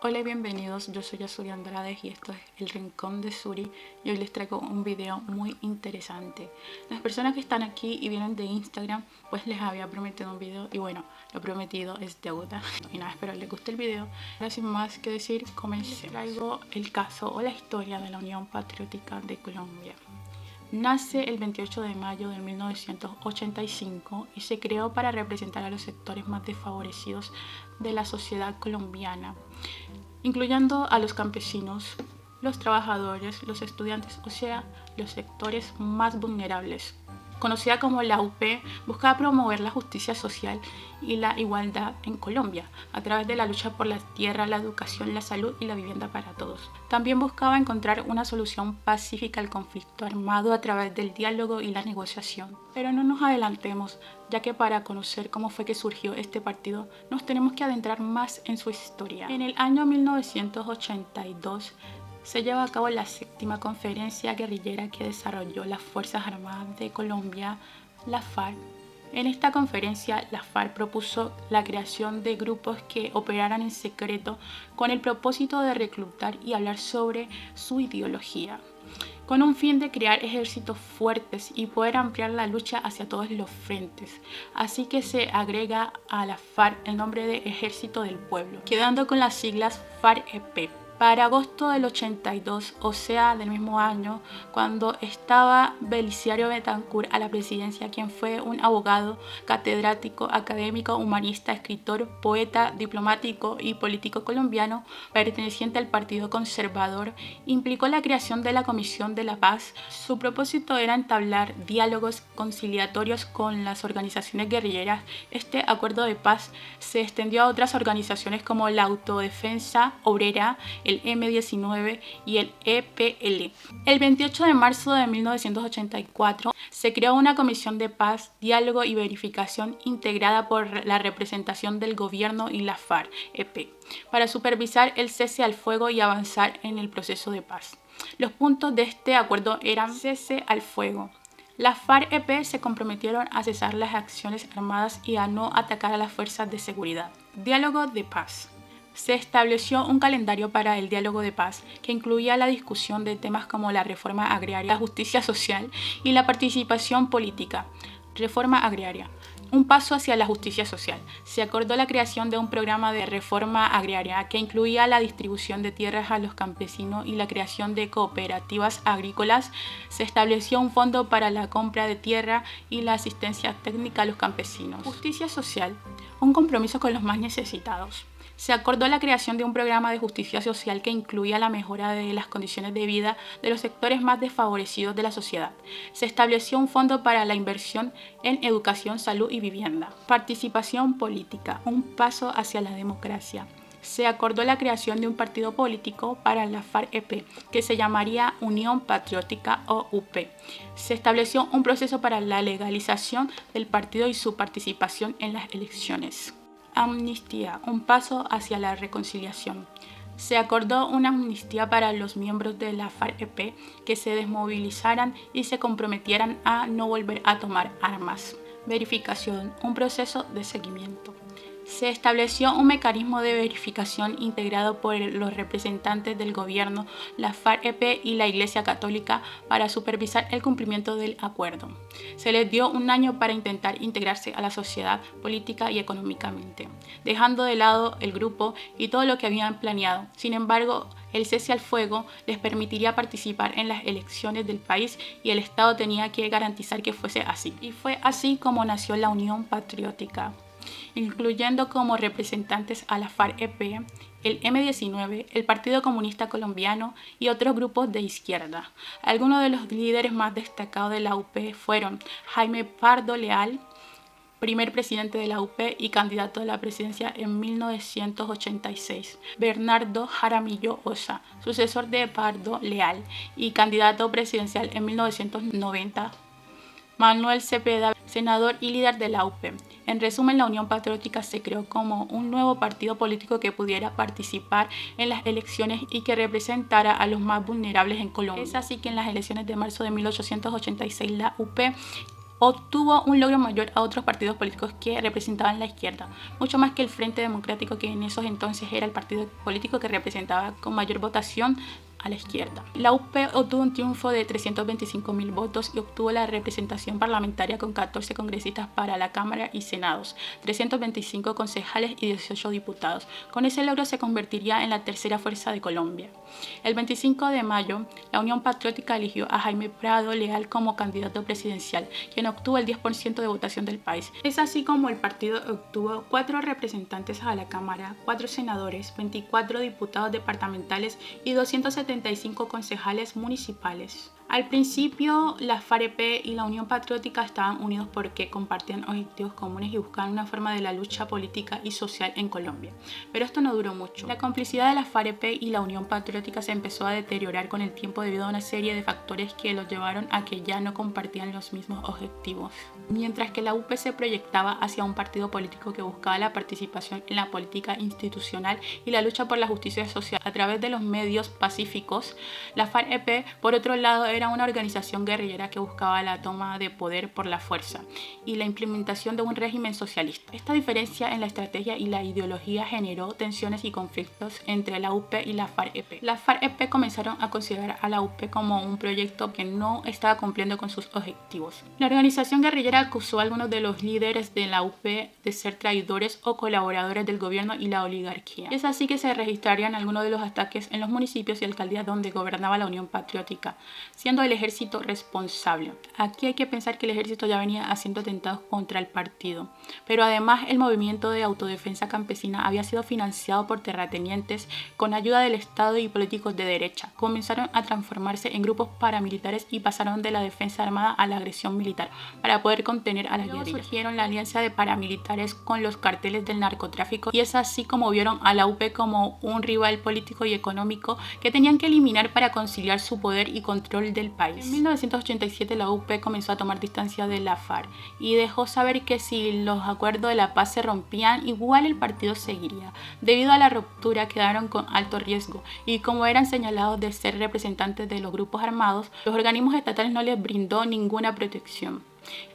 Hola y bienvenidos, yo soy Azuri Andrade y esto es El Rincón de Suri y hoy les traigo un video muy interesante. Las personas que están aquí y vienen de Instagram pues les había prometido un video y bueno, lo prometido es deuda. Y nada, espero les guste el video. Ahora sin más que decir, comencemos. Les traigo el caso o la historia de la Unión Patriótica de Colombia. Nace el 28 de mayo de 1985 y se creó para representar a los sectores más desfavorecidos de la sociedad colombiana, incluyendo a los campesinos, los trabajadores, los estudiantes, o sea, los sectores más vulnerables. Conocida como la UP, buscaba promover la justicia social y la igualdad en Colombia a través de la lucha por la tierra, la educación, la salud y la vivienda para todos. También buscaba encontrar una solución pacífica al conflicto armado a través del diálogo y la negociación. Pero no nos adelantemos, ya que para conocer cómo fue que surgió este partido nos tenemos que adentrar más en su historia. En el año 1982 se lleva a cabo la séptima conferencia guerrillera que desarrolló las Fuerzas Armadas de Colombia, la FARC. En esta conferencia, la FARC propuso la creación de grupos que operaran en secreto con el propósito de reclutar y hablar sobre su ideología, con un fin de crear ejércitos fuertes y poder ampliar la lucha hacia todos los frentes. Así que se agrega a la FARC el nombre de Ejército del Pueblo, quedando con las siglas FARC-EP. Para agosto del 82, o sea, del mismo año, cuando estaba Belisario Betancur a la presidencia, quien fue un abogado, catedrático, académico, humanista, escritor, poeta, diplomático y político colombiano, perteneciente al Partido Conservador, implicó la creación de la Comisión de la Paz. Su propósito era entablar diálogos conciliatorios con las organizaciones guerrilleras. Este acuerdo de paz se extendió a otras organizaciones como la Autodefensa Obrera, el M-19 y el EPL. El 28 de marzo de 1984 se creó una comisión de paz, diálogo y verificación integrada por la representación del gobierno y la FARC-EP para supervisar el cese al fuego y avanzar en el proceso de paz. Los puntos de este acuerdo eran cese al fuego. Las FARC-EP se comprometieron a cesar las acciones armadas y a no atacar a las fuerzas de seguridad. Diálogo de paz. Se estableció un calendario para el diálogo de paz que incluía la discusión de temas como la reforma agraria, la justicia social y la participación política. Reforma agraria. Un paso hacia la justicia social. Se acordó la creación de un programa de reforma agraria que incluía la distribución de tierras a los campesinos y la creación de cooperativas agrícolas. Se estableció un fondo para la compra de tierra y la asistencia técnica a los campesinos. Justicia social. Un compromiso con los más necesitados. Se acordó la creación de un programa de justicia social que incluía la mejora de las condiciones de vida de los sectores más desfavorecidos de la sociedad. Se estableció un fondo para la inversión en educación, salud y vivienda. Participación política, un paso hacia la democracia. Se acordó la creación de un partido político para la FARC-EP, que se llamaría Unión Patriótica o UP. Se estableció un proceso para la legalización del partido y su participación en las elecciones. Amnistía, un paso hacia la reconciliación. Se acordó una amnistía para los miembros de la FARC-EP que se desmovilizaran y se comprometieran a no volver a tomar armas. Verificación, un proceso de seguimiento. Se estableció un mecanismo de verificación integrado por los representantes del gobierno, la FARC-EP y la Iglesia Católica para supervisar el cumplimiento del acuerdo. Se les dio un año para intentar integrarse a la sociedad política y económicamente, dejando de lado el grupo y todo lo que habían planeado. Sin embargo, el cese al fuego les permitiría participar en las elecciones del país y el Estado tenía que garantizar que fuese así. Y fue así como nació la Unión Patriótica, incluyendo como representantes a la FARC-EP, el M-19, el Partido Comunista Colombiano y otros grupos de izquierda. Algunos de los líderes más destacados de la UP fueron Jaime Pardo Leal, primer presidente de la UP y candidato a la presidencia en 1986, Bernardo Jaramillo Ossa, sucesor de Pardo Leal y candidato presidencial en 1990, Manuel Cepeda, senador y líder de la UP. En resumen, la Unión Patriótica se creó como un nuevo partido político que pudiera participar en las elecciones y que representara a los más vulnerables en Colombia. Es así que en las elecciones de marzo de 1886 la UP obtuvo un logro mayor a otros partidos políticos que representaban la izquierda, mucho más que el Frente Democrático, que en esos entonces era el partido político que representaba con mayor votación a la izquierda. La UP obtuvo un triunfo de 325.000 votos y obtuvo la representación parlamentaria con 14 congresistas para la Cámara y Senados, 325 concejales y 18 diputados. Con ese logro se convertiría en la tercera fuerza de Colombia. El 25 de mayo, la Unión Patriótica eligió a Jaime Prado Leal como candidato presidencial, quien obtuvo el 10% de votación del país. Es así como el partido obtuvo 4 representantes a la Cámara, 4 senadores, 24 diputados departamentales y 275 concejales municipales. Al principio, la FAREP y la Unión Patriótica estaban unidos porque compartían objetivos comunes y buscaban una forma de la lucha política y social en Colombia. Pero esto no duró mucho. La complicidad de la FAREP y la Unión Patriótica se empezó a deteriorar con el tiempo debido a una serie de factores que los llevaron a que ya no compartían los mismos objetivos. Mientras que la UP se proyectaba hacia un partido político que buscaba la participación en la política institucional y la lucha por la justicia social a través de los medios pacíficos, la FAREP, por otro lado, era una organización guerrillera que buscaba la toma de poder por la fuerza y la implementación de un régimen socialista. Esta diferencia en la estrategia y la ideología generó tensiones y conflictos entre la UP y la FAREP. Las FAREP comenzaron a considerar a la UP como un proyecto que no estaba cumpliendo con sus objetivos. La organización guerrillera acusó a algunos de los líderes de la UP de ser traidores o colaboradores del gobierno y la oligarquía. Es así que se registrarían algunos de los ataques en los municipios y alcaldías donde gobernaba la Unión Patriótica, siendo el ejército responsable. Aquí hay que pensar que el ejército ya venía haciendo atentados contra el partido, pero además el movimiento de autodefensa campesina había sido financiado por terratenientes con ayuda del Estado y políticos de derecha. Comenzaron a transformarse en grupos paramilitares y pasaron de la defensa armada a la agresión militar para poder contener a las guerrillas. Surgieron la alianza de paramilitares con los carteles del narcotráfico y es así como vieron a la UP como un rival político y económico que tenían que eliminar para conciliar su poder y control del país. En 1987 la UP comenzó a tomar distancia de la FARC y dejó saber que si los acuerdos de la paz se rompían, igual el partido seguiría. Debido a la ruptura quedaron con alto riesgo y como eran señalados de ser representantes de los grupos armados, los organismos estatales no les brindó ninguna protección.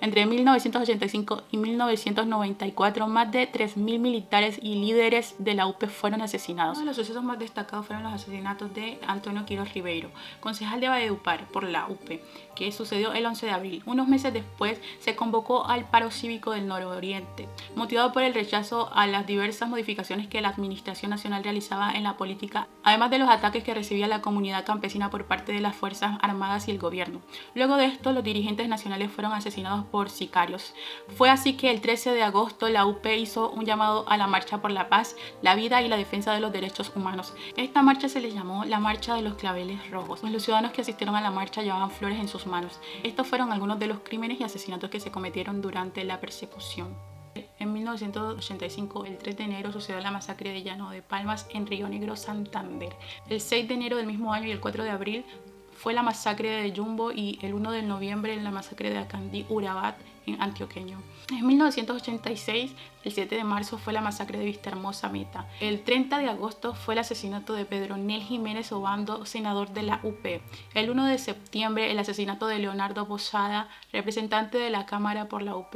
Entre 1985 y 1994, más de 3.000 militares y líderes de la UP fueron asesinados. Uno de los sucesos más destacados fueron los asesinatos de Antonio Quiroz Ribeiro, concejal de Valledupar por la UP, que sucedió el 11 de abril. Unos meses después se convocó al paro cívico del nororiente, motivado por el rechazo a las diversas modificaciones que la Administración Nacional realizaba en la política, además de los ataques que recibía la comunidad campesina por parte de las Fuerzas Armadas y el gobierno. Luego de esto, los dirigentes nacionales fueron asesinados por sicarios. Fue así que el 13 de agosto la UP hizo un llamado a la marcha por la paz, la vida y la defensa de los derechos humanos. Esta marcha se le llamó la Marcha de los Claveles Rojos. Los ciudadanos que asistieron a la marcha llevaban flores en sus manos. Estos fueron algunos de los crímenes y asesinatos que se cometieron durante la persecución. En 1985, el 3 de enero, sucedió la masacre de Llano de Palmas en Río Negro, Santander. El 6 de enero del mismo año y el 4 de abril fue la masacre de Yumbo y el 1 de noviembre la masacre de Acandí Urabat en Antioqueño. En 1986, el 7 de marzo fue la masacre de Vistahermosa Meta. El 30 de agosto fue el asesinato de Pedro Nel Jiménez Obando, senador de la UP. El 1 de septiembre, el asesinato de Leonardo Posada, representante de la Cámara por la UP.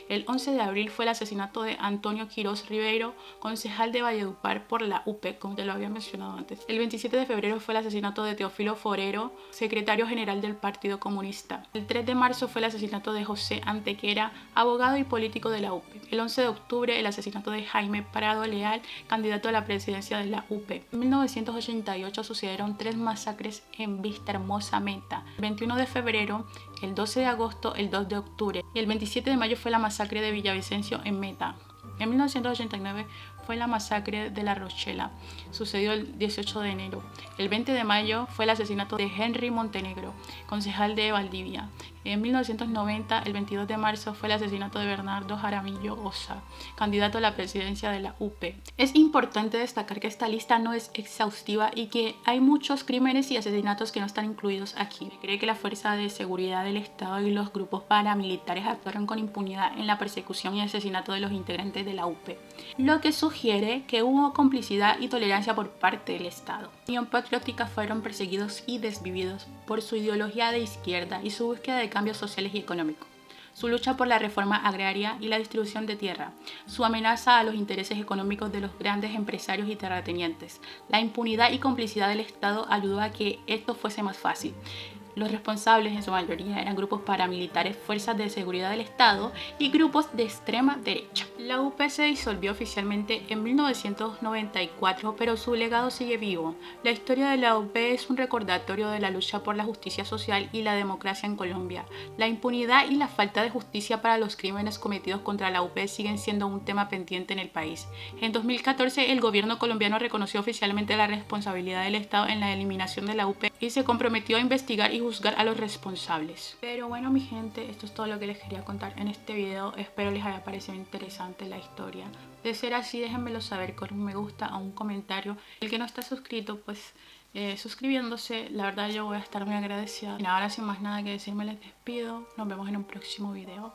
El 11 de abril fue el asesinato de Antonio Quiroz Ribeiro, concejal de Valledupar por la UP, como te lo había mencionado antes. El 27 de febrero fue el asesinato de Teófilo Forero, secretario general del Partido Comunista. El 3 de marzo fue el asesinato de José Antequera, abogado y político de la UP. El 11 de octubre, el asesinato de Jaime Prado Leal, candidato a la presidencia de la UP. En 1988 sucedieron 3 masacres en Vistahermosa Meta. El 21 de febrero, el 12 de agosto, el 2 de octubre y el 27 de mayo fue la masacre de Villavicencio en Meta. En 1989 fue la masacre de La Rochela, sucedió el 18 de enero. El 20 de mayo fue el asesinato de Henry Montenegro, concejal de Valdivia. En 1990, el 22 de marzo, fue el asesinato de Bernardo Jaramillo Ossa, candidato a la presidencia de la UP. Es importante destacar que esta lista no es exhaustiva y que hay muchos crímenes y asesinatos que no están incluidos aquí. Se cree que la Fuerza de Seguridad del Estado y los grupos paramilitares actuaron con impunidad en la persecución y asesinato de los integrantes de la UP, lo que sugiere que hubo complicidad y tolerancia por parte del Estado. La Unión Patriótica fueron perseguidos y desvividos por su ideología de izquierda y su búsqueda de cambios sociales y económicos. su lucha por la reforma agraria y la distribución de tierra, su amenaza a los intereses económicos de los grandes empresarios y terratenientes. La impunidad y complicidad del Estado ayudó a que esto fuese más fácil. Los responsables en su mayoría eran grupos paramilitares, fuerzas de seguridad del Estado y grupos de extrema derecha. La UP se disolvió oficialmente en 1994, pero su legado sigue vivo. La historia de la UP es un recordatorio de la lucha por la justicia social y la democracia en Colombia. La impunidad y la falta de justicia para los crímenes cometidos contra la UP siguen siendo un tema pendiente en el país. En 2014, el gobierno colombiano reconoció oficialmente la responsabilidad del Estado en la eliminación de la UP y se comprometió a investigar y juzgar a los responsables. Pero bueno, mi gente, esto es todo lo que les quería contar en este video. Espero les haya parecido interesante la historia. De ser así, déjenmelo saber con un me gusta o un comentario. El que no está suscrito, pues suscribiéndose. La verdad, yo voy a estar muy agradecida. Y ahora, sin más nada que decir, me les despido. Nos vemos en un próximo video.